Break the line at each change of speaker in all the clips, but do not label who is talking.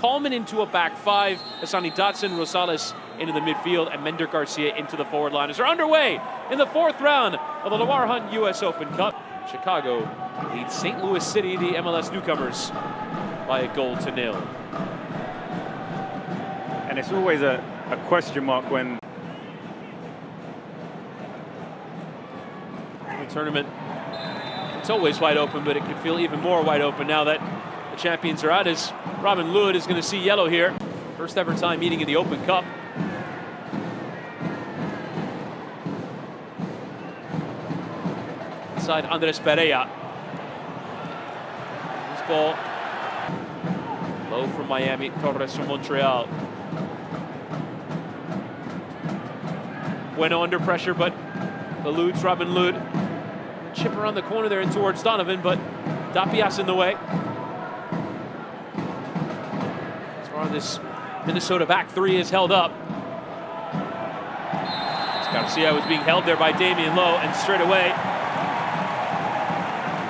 Coleman into a back five, Hassani Dotson, Rosales into the midfield, and Mender Garcia into the forward line as they're underway in the fourth round of the Lamar Hunt U.S. Open Cup. Chicago leads St. Louis City, the MLS newcomers, by a 1-0.
And it's always a question mark when
the tournament, it's always wide open, but it can feel even more wide open now that the champions are out, as Robin Lod is going to see yellow here. First ever time meeting in the Open Cup. Inside Andres Pereira. This ball low from Miami, Torres from Montreal. Bueno under pressure, but eludes Robin Lod. Chip around the corner there and towards Donovan, but Dapias in the way. As far as this Minnesota back three is held up. Garcia was being held there by Damian Lowe, and straight away,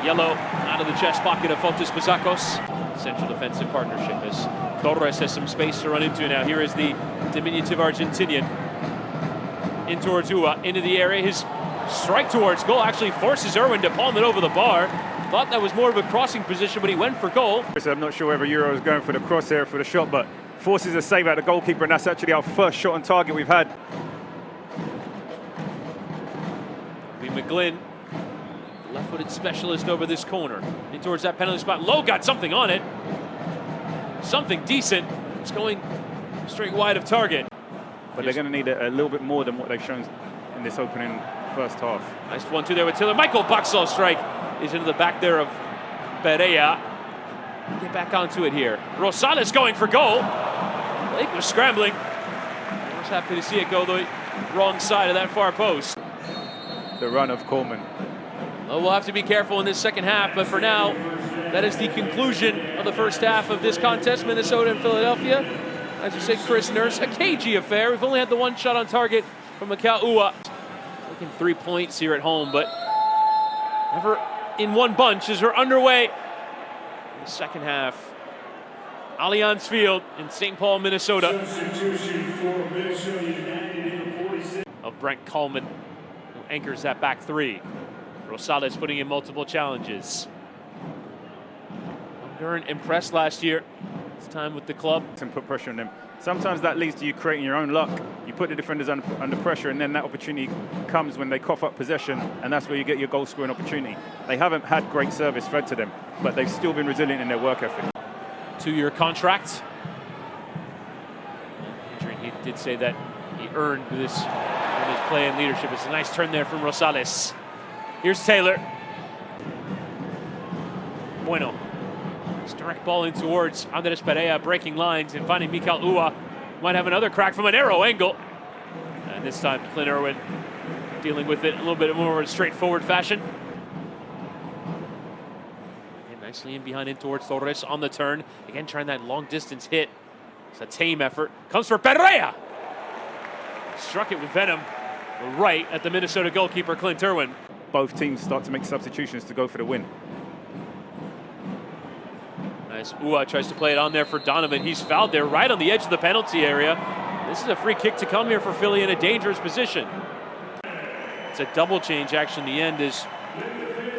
yellow out of the chest pocket of Fotis Bazakos. Central defensive partnership as Torres has some space to run into now. Here is the diminutive Argentinian in towards Ua, into the area. His strike towards goal actually forces Irwin to palm it over the bar. Thought that was more of a crossing position, but he went for goal.
I'm not sure whether Euro is going for the crosshair for the shot, but forces a save out of the goalkeeper, and that's actually our first shot on target we've had.
McGlynn, left-footed specialist over this corner. In towards that penalty spot. Lowe got something on it. Something decent. It's going straight wide of target.
But they're going to need a little bit more than what they've shown in this opening first half.
Nice 1-2 there with Tiller. Michael Buxall strike is into the back there of Pereira. Get back onto it here. Rosales going for goal. Blake was scrambling. I was happy to see it go the wrong side of that far post.
The run of Coleman.
Well, we'll have to be careful in this second half, but for now, that is the conclusion of the first half of this contest, Minnesota and Philadelphia. As you said, Chris Nurse, a cagey affair. We've only had the one shot on target from Mikal Ua. Taking 3 points here at home, but never in one bunch as we're underway in the second half. Allianz Field in St. Paul, Minnesota. Of Brent Coleman, who anchors that back three. Rosales putting in multiple challenges. Honduran impressed last year. His time with the club.
And put pressure on them. Sometimes that leads to you creating your own luck. You put the defenders under pressure, and then that opportunity comes when they cough up possession, and that's where you get your goal scoring opportunity. They haven't had great service fed to them, but they've still been resilient in their work ethic. 2-year contract.
Adrian, he did say that he earned this in his play and leadership. It's a nice turn there from Rosales. Here's Taylor. Bueno. This direct ball in towards Andres Pereira, breaking lines and finding Mikal Ua. Might have another crack from a narrow angle. And this time, Clint Irwin dealing with it a little bit more of a straightforward fashion. Again, nicely in behind in towards Torres on the turn. Again, trying that long distance hit. It's a tame effort. Comes for Pereira. Struck it with venom right at the Minnesota goalkeeper, Clint Irwin.
Both teams start to make substitutions to go for the win.
As Ua tries to play it on there for Donovan. He's fouled there right on the edge of the penalty area. This is a free kick to come here for Philly in a dangerous position. It's a double change action in the end as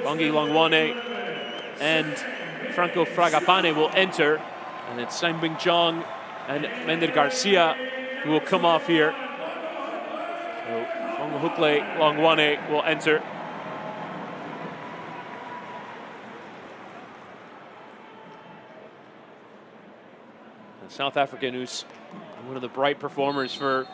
Bongi Longwane and Franco Fragapane will enter. And it's Sanbing Jong and Mender Garcia who will come off here. So Hukle Longwane will enter. South African, who's one of the bright performers for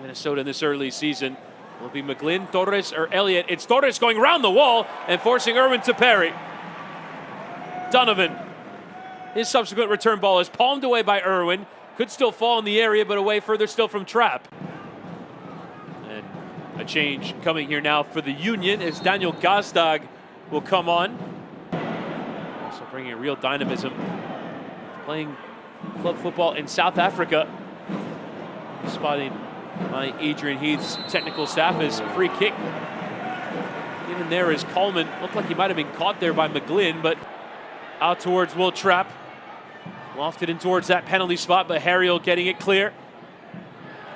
Minnesota in this early season, will be McGlynn, Torres, or Elliott. It's Torres going around the wall and forcing Irwin to parry. Donovan, his subsequent return ball is palmed away by Irwin. Could still fall in the area, but away further still from Trapp. And a change coming here now for the Union as Daniel Gazdag will come on. Also bringing a real dynamism. Playing club football in South Africa. Spotting by Adrian Heath's technical staff as a free kick. Even there is Coleman. Looked like he might have been caught there by McGlynn, but out towards Will Trapp. Lofted in towards that penalty spot, but Harriel getting it clear.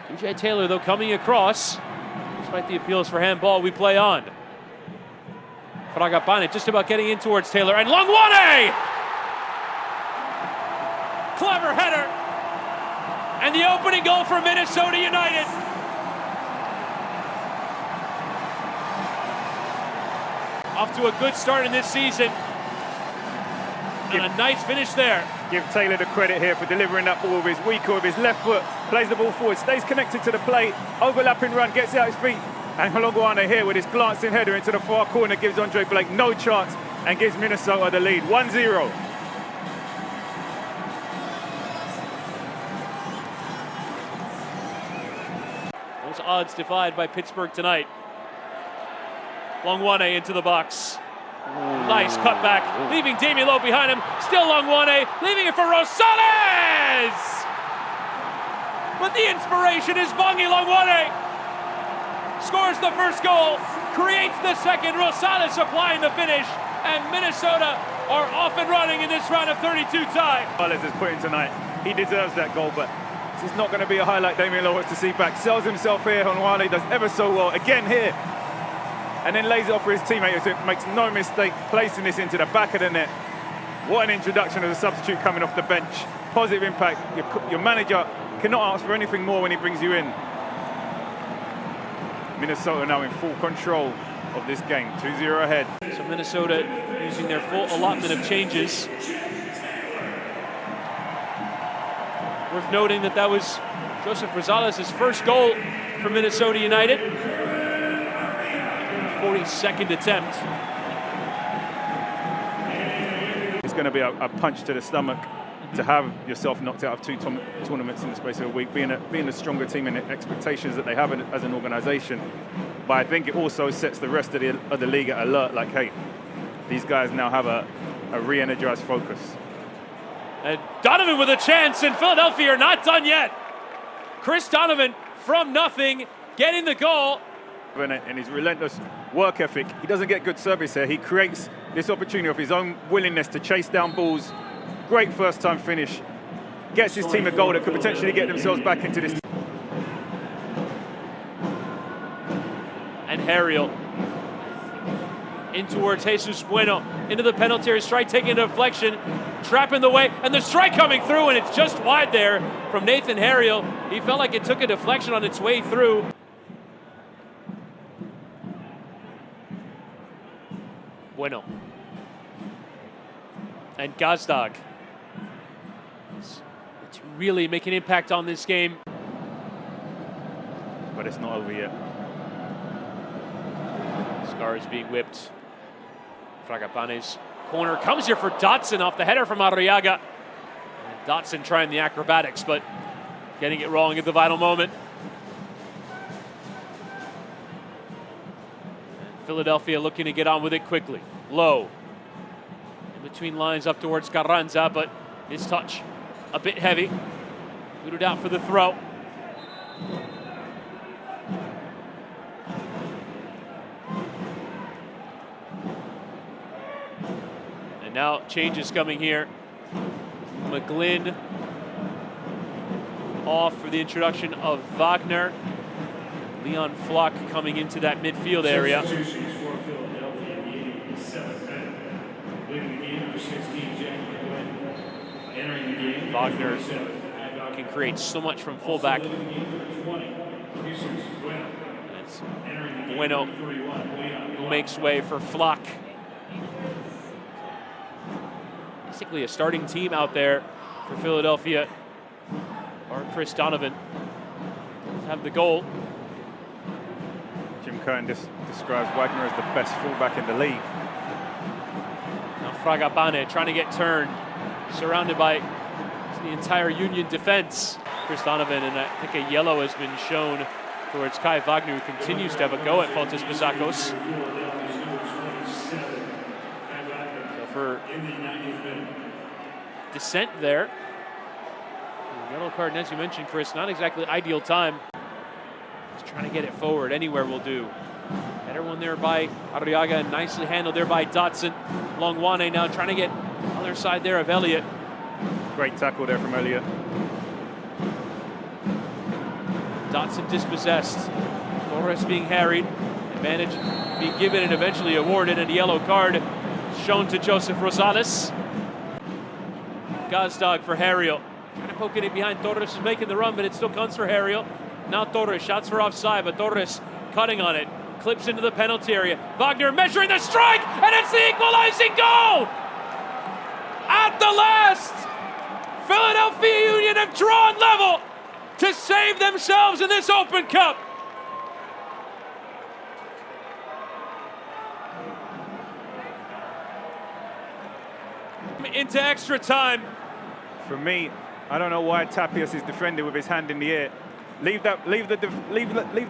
DJ Taylor, though, coming across. Despite the appeals for handball, we play on. Fragapane just about getting in towards Taylor, and Longwane! Clever header. And the opening goal for Minnesota United. Off to a good start in this season. And a nice finish there.
Give Taylor the credit here for delivering that ball with his weaker, with his left foot. Plays the ball forward, stays connected to the plate. Overlapping run, gets it out his feet. And Longwane here with his glancing header into the far corner gives Andre Blake no chance and gives Minnesota the lead, 1-0.
Those odds defied by Pittsburgh tonight. Longwane into the box. Nice cutback, leaving Damian Lowe behind him. Still Longwane, leaving it for Rosales! But the inspiration is Bongi Longwane. Scores the first goal, creates the second. Rosales supplying the finish, and Minnesota are off and running in this round of 32 tie.
Rosales is put in tonight. He deserves that goal, but this is not going to be a highlight Damian Lowe wants to see back. Sells himself here. Longwane does ever so well. Again here. And then lays it off for his teammate, who makes no mistake placing this into the back of the net. What an introduction as a substitute coming off the bench. Positive impact. Your manager cannot ask for anything more when he brings you in. Minnesota now in full control of this game, 2-0 ahead.
So Minnesota using their full allotment of changes. Worth noting that was Joseph Rosales' first goal for Minnesota United. 42nd attempt.
It's going to be a punch to the stomach to have yourself knocked out of two tournaments in the space of a week, being a stronger team and the expectations that they have as an organization. But I think it also sets the rest of the league at alert, like, hey, these guys now have a re-energized focus.
And Donovan with a chance, and Philadelphia are not done yet. Chris Donovan from nothing, getting the goal.
And his relentless work ethic, he doesn't get good service here. He creates this opportunity of his own willingness to chase down balls. Great first-time finish. Gets his team a goal that could potentially get themselves back into this.
And Harriel in towards Jesus Bueno, into the penalty area, strike taking a deflection, trap in the way, and the strike coming through, and it's just wide there from Nathan Harriel. He felt like it took a deflection on its way through. Bueno. And Gazdag. It's really making an impact on this game.
But it's not over yet.
Scar is being whipped. Fragapane's corner comes here for Dotson off the header from Arriaga. And Dotson trying the acrobatics, but getting it wrong at the vital moment. Philadelphia looking to get on with it quickly. Low. In between lines up towards Carranza, but his touch a bit heavy. Booted out for the throw. And now changes coming here. McGlynn off for the introduction of Wagner. Leon Flock coming into that midfield area. Wagner can create so much from fullback. It's Bueno who makes way for Flock. Basically a starting team out there for Philadelphia. Or Chris Donovan have the goal.
Jim Curtin describes Wagner as the best fullback in the league.
Now Fragapane trying to get turned, surrounded by the entire Union defense. Chris Donovan, and I think a yellow has been shown towards Kai Wagner, who continues to have a go at Fontes Pasacos. So for dissent there. The yellow card, and as you mentioned, Chris, not exactly ideal time. Just trying to get it forward. Anywhere will do. Better one there by Arriaga, and nicely handled there by Dotson. Longwane now trying to get other side there of Elliott.
Great tackle there from Elliott.
Dotson dispossessed. Torres being harried. Advantage being given and eventually awarded, and a yellow card shown to Joseph Rosales. Gazdag for Harriel. Trying to poke it behind. Torres is making the run, but it still comes for Harriel. Now Torres shouts for offside, but Torres cutting on it. Clips into the penalty area. Wagner measuring the strike, and it's the equalizing goal! At the last, Philadelphia Union have drawn level to save themselves in this Open Cup. Into extra time.
For me, I don't know why Tapias is defending with his hand in the air. Leave the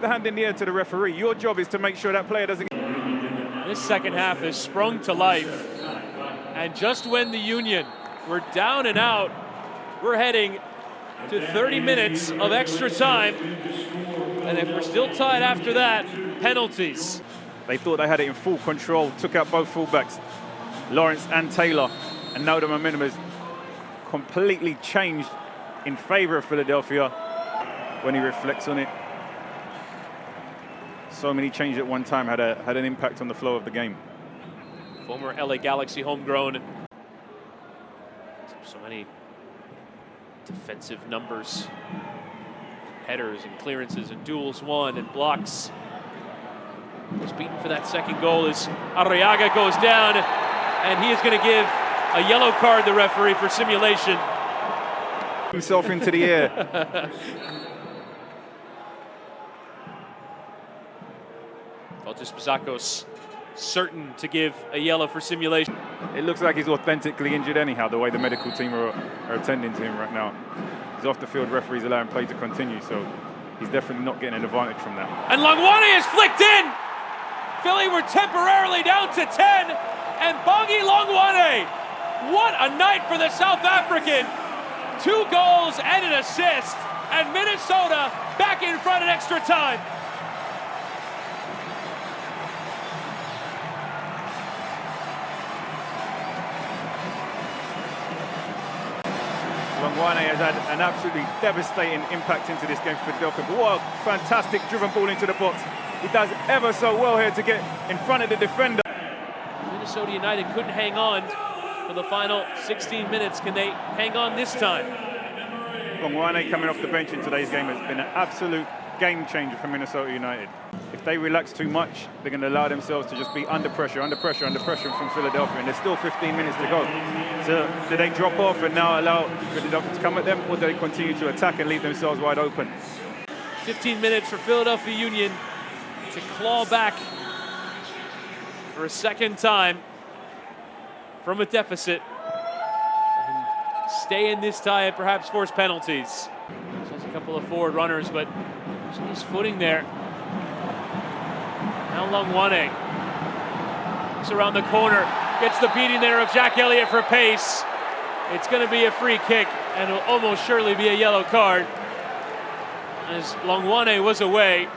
hand in the air to the referee. Your job is to make sure that player doesn't.
This second half has sprung to life. And just when the Union were down and out, we're heading to 30 minutes of extra time. And if we're still tied after that, penalties.
They thought they had it in full control, took out both fullbacks, Lawrence and Taylor. And now the momentum has completely changed in favor of Philadelphia when he reflects on it. So many changes at one time had an impact on the flow of the game.
Former LA Galaxy homegrown. So many defensive numbers. Headers and clearances and duels won and blocks. Was beaten for that second goal as Arriaga goes down, and he is going to give a yellow card, the referee, for simulation.
Himself into the air.
Valtis Bazakos certain to give a yellow for simulation.
It looks like he's authentically injured anyhow, the way the medical team are attending to him right now. He's off the field, referees allowing play to continue, so he's definitely not getting an advantage from that.
And Longwane is flicked in! Philly were temporarily down to 10, and Bongi Longwane, what a night for the South African. 2 goals and an assist, and Minnesota back in front at extra time.
Longwane has had an absolutely devastating impact into this game for Philadelphia. But what a fantastic driven ball into the box. He does ever so well here to get in front of the defender.
Minnesota United couldn't hang on for the final 16 minutes. Can they hang on this time?
Longwane coming off the bench in today's game has been an absolute game changer for Minnesota United. If they relax too much, they're going to allow themselves to just be under pressure from Philadelphia, and there's still 15 minutes to go. So do they drop off and now allow Philadelphia to come at them, or do they continue to attack and leave themselves wide open?
15 minutes for Philadelphia Union to claw back for a second time from a deficit and stay in this tie and perhaps force penalties. There's a couple of forward runners, but his footing there. Now Longwane looks around the corner, gets the beating there of Jack Elliott for pace. It's going to be a free kick, and it'll almost surely be a yellow card as Longwane was away.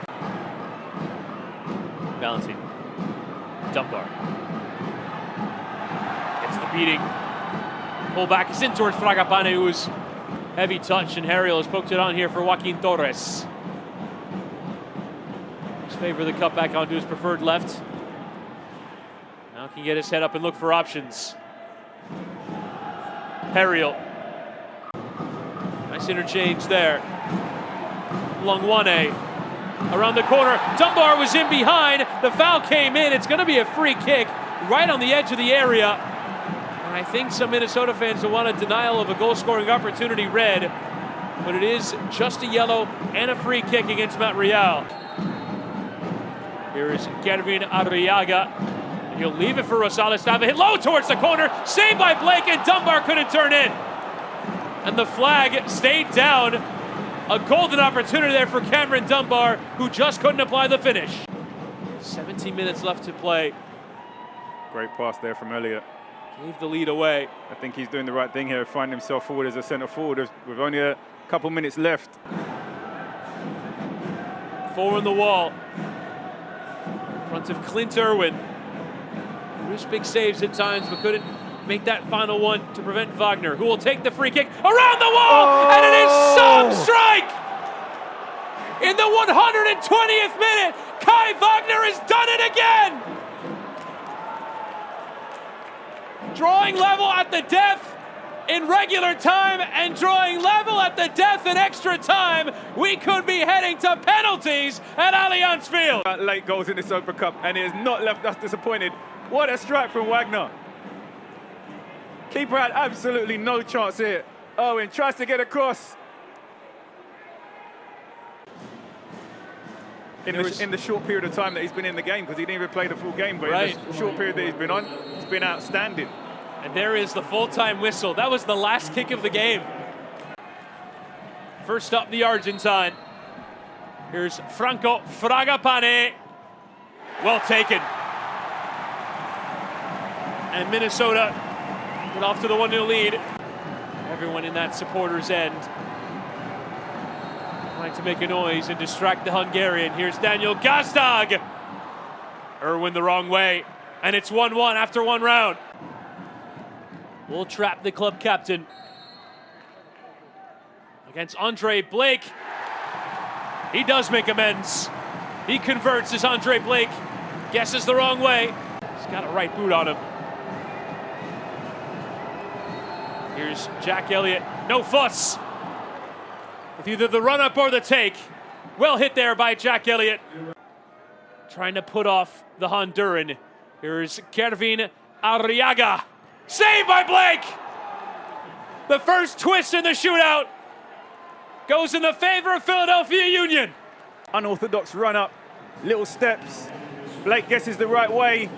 Valentine, Dunbar gets the beating. Pull back, is in towards Fragapane, who was heavy touch, and Harriel has poked it on here for Joaquin Torres. Favor the cutback onto his preferred left. Now can get his head up and look for options. Harriel. Nice interchange there. Longwane around the corner. Dunbar was in behind. The foul came in. It's going to be a free kick right on the edge of the area. And I think some Minnesota fans will want a denial of a goal-scoring opportunity red, but it is just a yellow and a free kick against Matt Real. Here is Gervin Arriaga. He'll leave it for Rosales to have a hit low towards the corner. Saved by Blake, and Dunbar couldn't turn in. And the flag stayed down. A golden opportunity there for Cameron Dunbar, who just couldn't apply the finish. 17 minutes left to play.
Great pass there from Elliott.
Gave the lead away.
I think he's doing the right thing here, finding himself forward as a centre forward with only a couple minutes left.
4 on the wall. In front of Clint Irwin. Bruce big saves at times, but couldn't make that final one to prevent Wagner, who will take the free kick around the wall, and it is some strike! In the 120th minute, Kai Wagner has done it again! Drawing level at the death in regular time and drawing level at the death in extra time. We could be heading to penalties at Allianz Field.
Late goals in the Super Cup, and it has not left us disappointed. What a strike from Wagner. Keeper had absolutely no chance here. Owen tries to get across. In the short period of time that he's been in the game, because he didn't even play the full game, but in the short period that he's been on, it's been outstanding.
And there is the full-time whistle. That was the last kick of the game. First up, the Argentine. Here's Franco Fragapane. Well taken. And Minnesota get off to the 1-0 lead. Everyone in that supporter's end trying to make a noise and distract the Hungarian. Here's Daniel Gazdag. Irwin the wrong way. And it's 1-1 after one round. Will trap the club captain against Andre Blake. He does make amends. He converts as Andre Blake guesses the wrong way. He's got a right boot on him. Here's Jack Elliott. No fuss with either the run-up or the take. Well hit there by Jack Elliott. Trying to put off the Honduran. Here's Kervin Arriaga. Saved by Blake! The first twist in the shootout goes in the favor of Philadelphia Union.
Unorthodox run-up, little steps. Blake guesses the right way.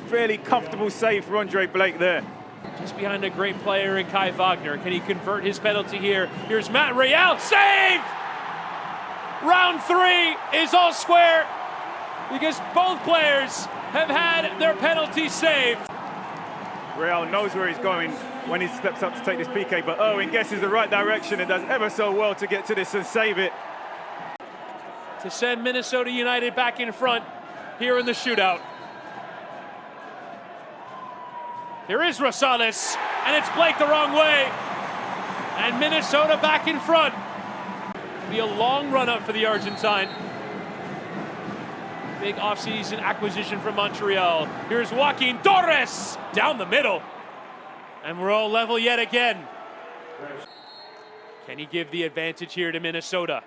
Fairly comfortable save for Andre Blake there.
Just behind a great player in Kai Wagner. Can he convert his penalty here? Here's Matt Real. Save! Round 3 is all square because both players have had their penalties saved.
Real knows where he's going when he steps up to take this PK, but Owen guesses the right direction and does ever so well to get to this and save it.
To send Minnesota United back in front here in the shootout. Here is Rosales, and it's Blake the wrong way. And Minnesota back in front. It'll be a long run up for the Argentine. Big offseason acquisition from Montreal. Here's Joaquin Torres down the middle. And we're all level yet again. Can he give the advantage here to Minnesota?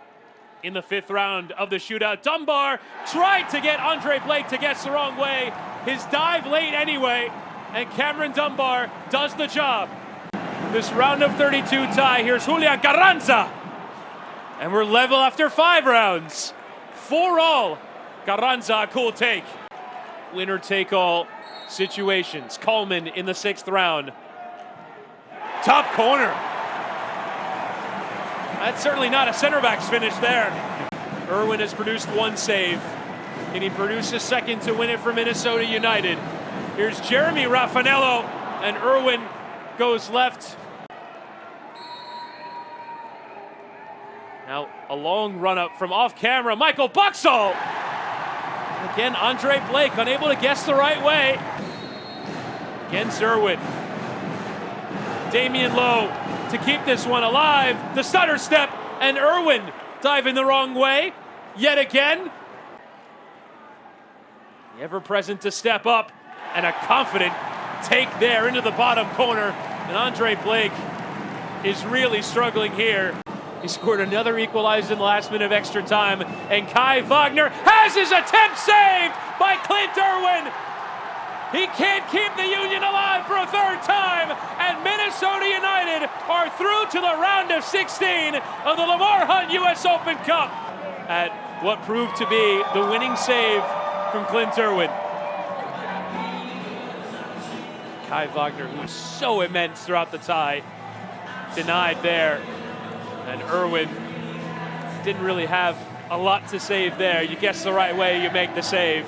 In the 5th round of the shootout, Dunbar tried to get Andre Blake to guess the wrong way. His dive late anyway, and Cameron Dunbar does the job. This round of 32 tie, here's Julian Carranza. And we're level after 5 rounds. 4-all. Carranza, cool take. Winner take all situations. Coleman in the 6th round. Top corner. That's certainly not a center back's finish there. Irwin has produced 1 save. Can he produce a second to win it for Minnesota United? Here's Jeremy Raffanello, and Irwin goes left. Now a long run up from off camera. Michael Buxall. Again, Andre Blake unable to guess the right way. Against Irwin. Damian Lowe to keep this one alive. The stutter step, and Irwin diving the wrong way yet again. The ever-present to step up, and a confident take there into the bottom corner. And Andre Blake is really struggling here. He scored another equalizer in the last minute of extra time, and Kai Wagner has his attempt saved by Clint Irwin. He can't keep the Union alive for a 3rd time, and Minnesota United are through to the round of 16 of the Lamar Hunt U.S. Open Cup at what proved to be the winning save from Clint Irwin. Kai Wagner, who was so immense throughout the tie, denied there. And Irwin didn't really have a lot to save there. You guess the right way, you make the save.